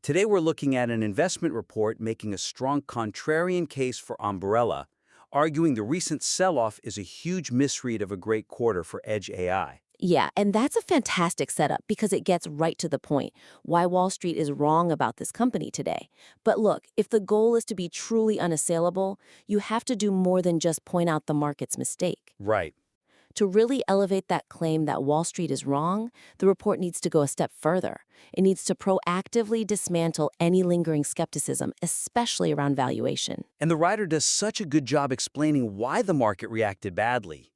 Today we're looking at an investment report making a strong contrarian case for Ambarella, arguing the recent sell-off is a huge misread of a great quarter for Edge AI. Yeah, and that's a fantastic setup because it gets right to the point, why Wall Street is wrong about this company today. But look, if the goal is to be truly unassailable, you have to do more than just point out the market's mistake. Right. To really elevate that claim that Wall Street is wrong, the report needs to go a step further. It needs to proactively dismantle any lingering skepticism, especially around valuation. And the writer does such a good job explaining why the market reacted badly.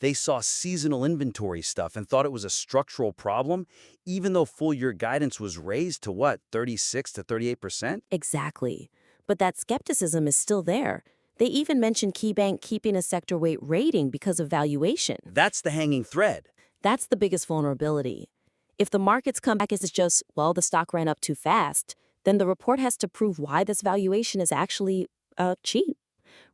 They saw seasonal inventory stuff and thought it was a structural problem, even though full-year guidance was raised to what, 36 to 38%? Exactly. But that skepticism is still there. They even mentioned KeyBank keeping a sector weight rating because of valuation. That's the hanging thread. That's the biggest vulnerability. If the market's comeback is just, well, the stock ran up too fast, then the report has to prove why this valuation is actually cheap.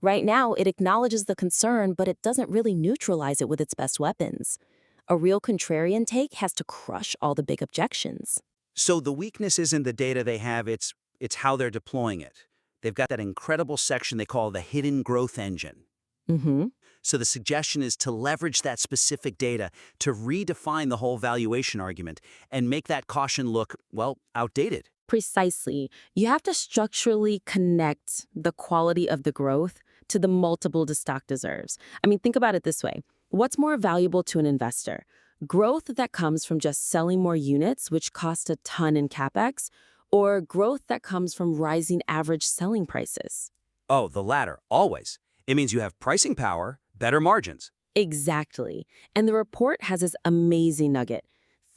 Right now, it acknowledges the concern, but it doesn't really neutralize it with its best weapons. A real contrarian take has to crush all the big objections. So the weakness isn't the data they have, it's how they're deploying it. They've got that incredible section they call the hidden growth engine. Mm-hmm. So the suggestion is to leverage that specific data to redefine the whole valuation argument and make that caution look, well, outdated. Precisely. You have to structurally connect the quality of the growth to the multiple the stock deserves. I mean, think about it this way. What's more valuable to an investor? Growth that comes from just selling more units, which cost a ton in CapEx, or growth that comes from rising average selling prices? Oh, the latter, always. It means you have pricing power, better margins. Exactly. And the report has this amazing nugget.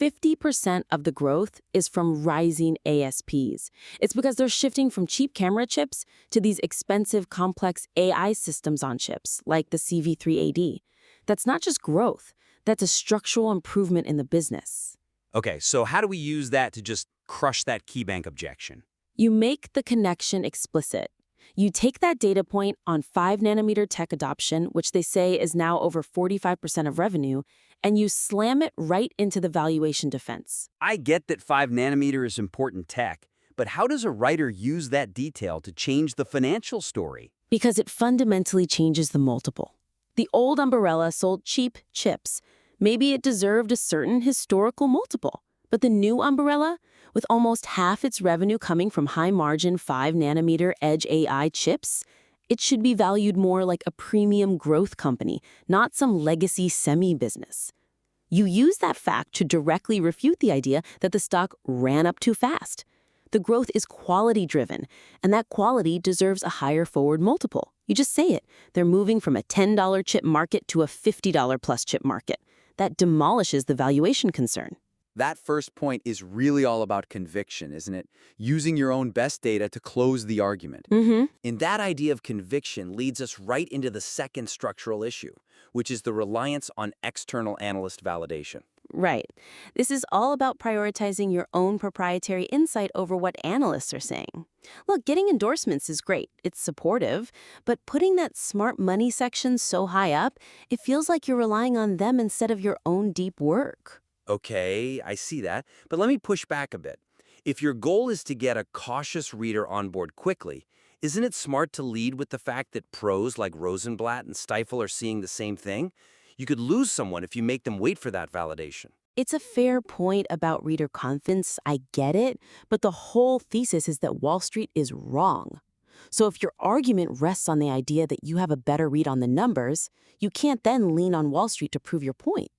50% of the growth is from rising ASPs. It's because they're shifting from cheap camera chips to these expensive, complex AI systems on chips, like the CV3AD. That's not just growth. That's a structural improvement in the business. Okay, so how do we use that to just crush that KeyBank objection? You make the connection explicit. You take that data point on 5-nanometer tech adoption, which they say is now over 45% of revenue, and you slam it right into the valuation defense. I get that 5 nanometer is important tech, but how does a writer use that detail to change the financial story? Because it fundamentally changes the multiple. The old Ambarella sold cheap chips. Maybe it deserved a certain historical multiple. But the new Ambarella, with almost half its revenue coming from high-margin 5-nanometer edge AI chips, it should be valued more like a premium growth company, not some legacy semi-business. You use that fact to directly refute the idea that the stock ran up too fast. The growth is quality-driven, and that quality deserves a higher forward multiple. You just say it. They're moving from a $10 chip market to a $50+ chip market. That demolishes the valuation concern. That first point is really all about conviction, isn't it? Using your own best data to close the argument. Mm-hmm. And that idea of conviction leads us right into the second structural issue, which is the reliance on external analyst validation. Right. This is all about prioritizing your own proprietary insight over what analysts are saying. Look, getting endorsements is great. It's supportive. But putting that smart money section so high up, it feels like you're relying on them instead of your own deep work. Okay, I see that, but let me push back a bit. If your goal is to get a cautious reader on board quickly, isn't it smart to lead with the fact that pros like Rosenblatt and Stifel are seeing the same thing? You could lose someone if you make them wait for that validation. It's a fair point about reader confidence, I get it, but the whole thesis is that Wall Street is wrong. So if your argument rests on the idea that you have a better read on the numbers, you can't then lean on Wall Street to prove your point.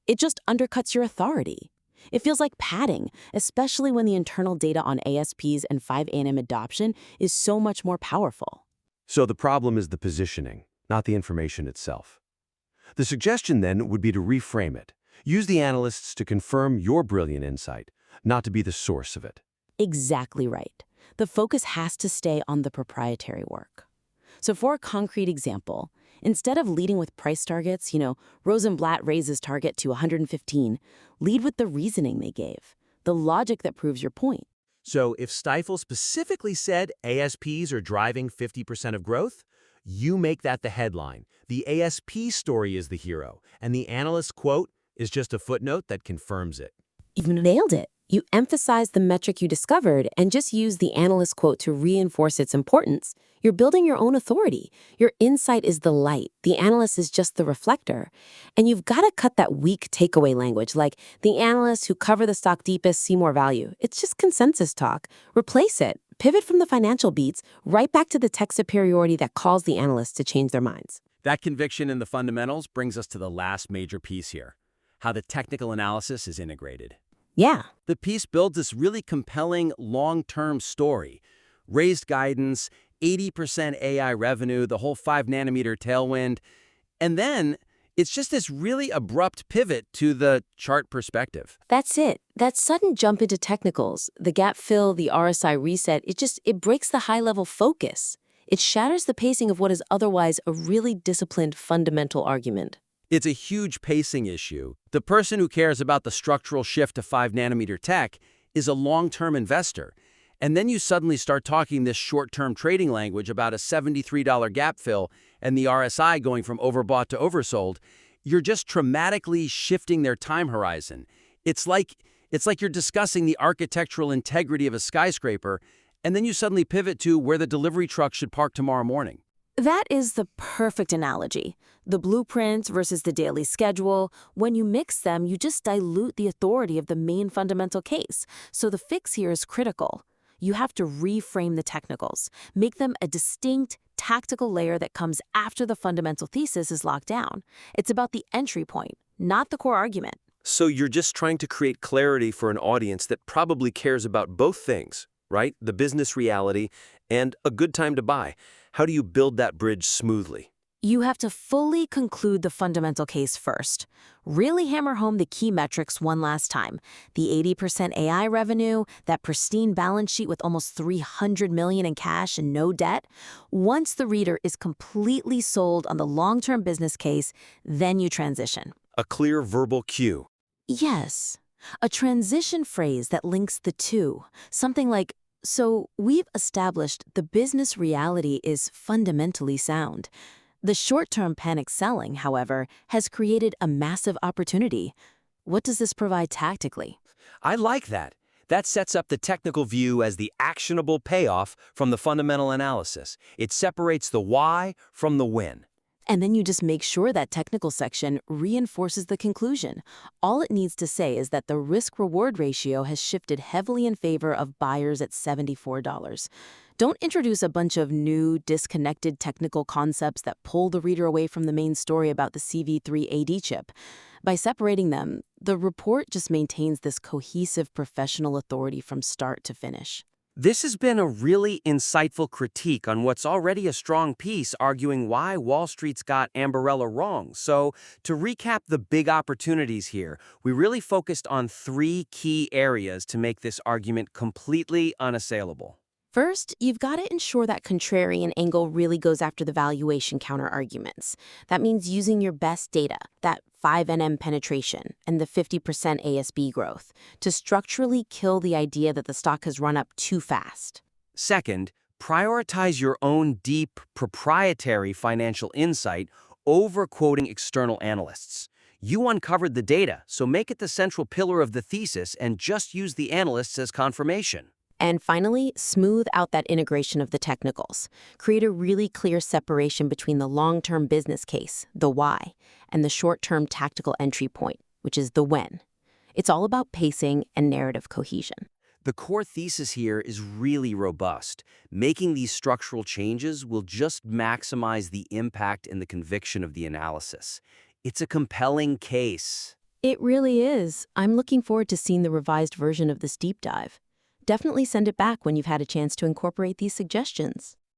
It just undercuts your authority. It feels like padding, especially when the internal data on ASPs and 5nm adoption is so much more powerful. So the problem is the positioning, not the information itself. The suggestion then would be to reframe it. Use the analysts to confirm your brilliant insight, not to be the source of it. Exactly right. The focus has to stay on the proprietary work. So for a concrete example, instead of leading with price targets, Rosenblatt raises target to 115, lead with the reasoning they gave, the logic that proves your point. So if Stifel specifically said ASPs are driving 50% of growth, you make that the headline. The ASP story is the hero, and the analyst quote is just a footnote that confirms it. You've nailed it. You emphasize the metric you discovered and just use the analyst quote to reinforce its importance. You're building your own authority. Your insight is the light. The analyst is just the reflector. And you've got to cut that weak takeaway language like the analysts who cover the stock deepest see more value. It's just consensus talk. Replace it. Pivot from the financial beats right back to the tech superiority that calls the analysts to change their minds. That conviction in the fundamentals brings us to the last major piece here, how the technical analysis is integrated. Yeah. The piece builds this really compelling long-term story. Raised guidance, 80% AI revenue, the whole 5-nanometer tailwind. And then it's just this really abrupt pivot to the chart perspective. That's it. That sudden jump into technicals, the gap fill, the RSI reset, it breaks the high-level focus. It shatters the pacing of what is otherwise a really disciplined fundamental argument. It's a huge pacing issue. The person who cares about the structural shift to 5-nanometer tech is a long-term investor. And then you suddenly start talking this short-term trading language about a $73 gap fill and the RSI going from overbought to oversold. You're just dramatically shifting their time horizon. It's like you're discussing the architectural integrity of a skyscraper, and then you suddenly pivot to where the delivery truck should park tomorrow morning. That is the perfect analogy. The blueprints versus the daily schedule. When you mix them, you just dilute the authority of the main fundamental case. So the fix here is critical. You have to reframe the technicals, make them a distinct tactical layer that comes after the fundamental thesis is locked down. It's about the entry point, not the core argument. So you're just trying to create clarity for an audience that probably cares about both things, right? The business reality and a good time to buy. How do you build that bridge smoothly? You have to fully conclude the fundamental case first. Really hammer home the key metrics one last time. The 80% AI revenue, that pristine balance sheet with almost $300 million in cash and no debt. Once the reader is completely sold on the long-term business case, then you transition. A clear verbal cue. Yes, a transition phrase that links the two. Something like, so we've established the business reality is fundamentally sound. The short-term panic selling, however, has created a massive opportunity. What does this provide tactically? I like that. That sets up the technical view as the actionable payoff from the fundamental analysis. It separates the why from the when. And then you just make sure that technical section reinforces the conclusion. All it needs to say is that the risk-reward ratio has shifted heavily in favor of buyers at $74. Don't introduce a bunch of new, disconnected technical concepts that pull the reader away from the main story about the CV3 AD chip. By separating them, the report just maintains this cohesive professional authority from start to finish. This has been a really insightful critique on what's already a strong piece arguing why Wall Street's got Ambarella wrong. So, to recap the big opportunities here, we really focused on 3 key areas to make this argument completely unassailable. First, you've got to ensure that contrarian angle really goes after the valuation counter-arguments. That means using your best data, that 5NM penetration and the 50% ASB growth, to structurally kill the idea that the stock has run up too fast. Second, prioritize your own deep, proprietary financial insight over quoting external analysts. You uncovered the data, so make it the central pillar of the thesis and just use the analysts as confirmation. And finally, smooth out that integration of the technicals. Create a really clear separation between the long-term business case, the why, and the short-term tactical entry point, which is the when. It's all about pacing and narrative cohesion. The core thesis here is really robust. Making these structural changes will just maximize the impact and the conviction of the analysis. It's a compelling case. It really is. I'm looking forward to seeing the revised version of this deep dive. Definitely send it back when you've had a chance to incorporate these suggestions.